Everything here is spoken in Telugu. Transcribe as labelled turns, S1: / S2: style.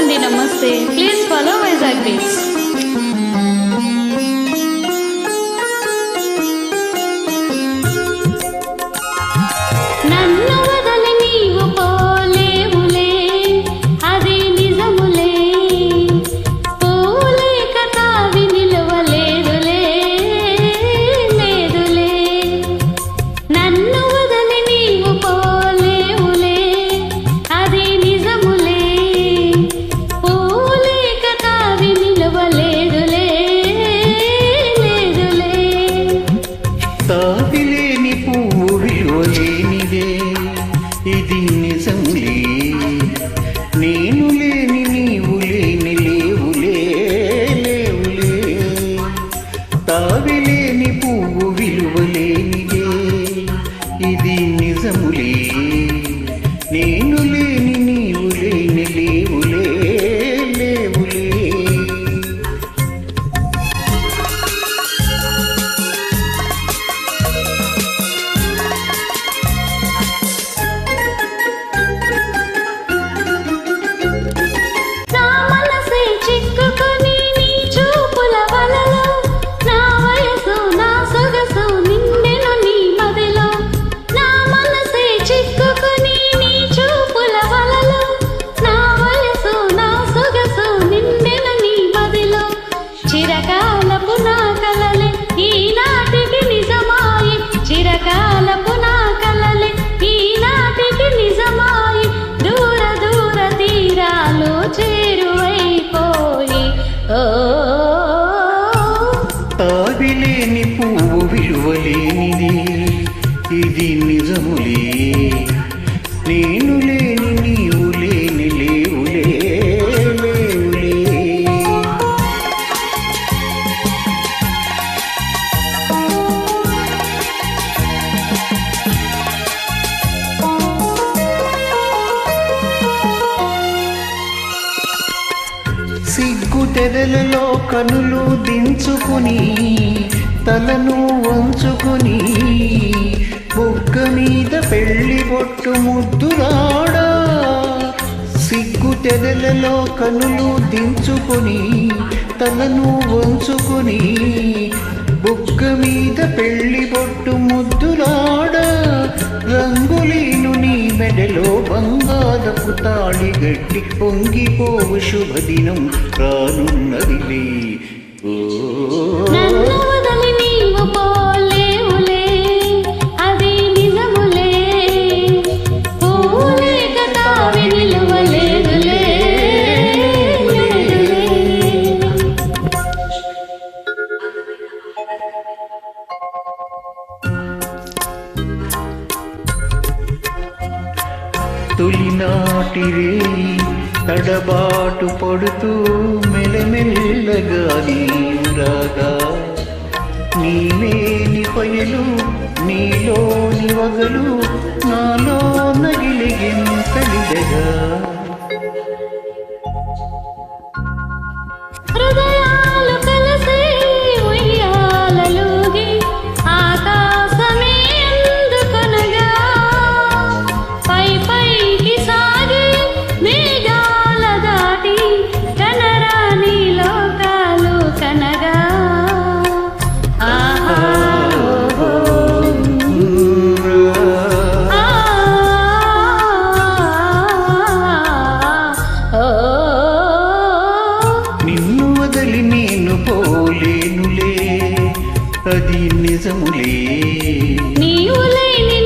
S1: అండి, నమస్తే. Please follow Vizag beach. నన్ను వదలి నీవు పోలేవులే, అది నిజములే. పోలేక తావి నిలవలేదులే, లేదులే. నన్ను వదలి నీవు పోలేవులే, అది నిజములే. పోలేక తావి నిలవలేదులే, లేదులే.
S2: తావిలేని పువ్వు విలువలేనిదే, ఇది నిజంలే. నేను లేని నీవు లేని లేవులే, లేవులే. తావిలేని పువ్వు విలువలేనిదే, ఇది నిజములే. నేను లేని నీవు లేని లేవులే, లేవులే.
S1: నా మనసే చిక్కుకొని నీ చూపుల వలలో, నా వయసు నా సొగసు నిండెను నీ మదిలో. నా మనసే చిక్కుకొని నీ చూపుల వలలో, నా వయసు నా సొగసు నిండెను నీ మదిలో. చిరకాలపు నా కలలే ఈనాటికి నిజమాయి, చిరకాలపు నా కలలే ఈనాటికి నిజమాయి. దూర దూర తీరాలు చేరువైపోయి. ఓ
S2: తావిలేని పువ్వు విలువలేనిది, ఇది నిజములే. నేను లేని నీవు లేని లేవులే, లేవులే. సిగ్గు తెరలలో కనులు దించుకుని, తలను వంచుకుని, బొగ్గ మీద పెళ్లి బొట్టు ముద్దురాడా. సిగ్గు తెరలలో కనులు దించుకుని, తలను వంచుకుని, బొగ్గ మీద పెళ్లి బొట్టు ముద్దురాడా. రంగులీను నీ మెడలో బంగారపు తాళి గట్టి పొంగిపోవు శుభదినం రానున్నదిలే.
S1: నన్ను వదలి నీవు పోలేవులే, అది నిజములే. పోలేక తావి నిలవలేదులే, లేదులే.
S2: తొలినాటి రేయి తడబాటు పడుతూ మెల్లమెల్లగా నీరాగా, నీవేని పయలు నీలోని వగలు నాలో నగిలిగింతలిదగా.
S1: హృదయాలు కలిసి ఉయ్యాలలుగి, ఆకాశమే అందుకొనగా. పై పైకి సాగి మేఘాల దాటి, కనరాని లోకాలు కనగా. ఆహా ఓహో, ఆ ఓ.
S2: నిన్ను వదలి నేను పోలేనులే, అది నిజములే.
S1: నీవు లేని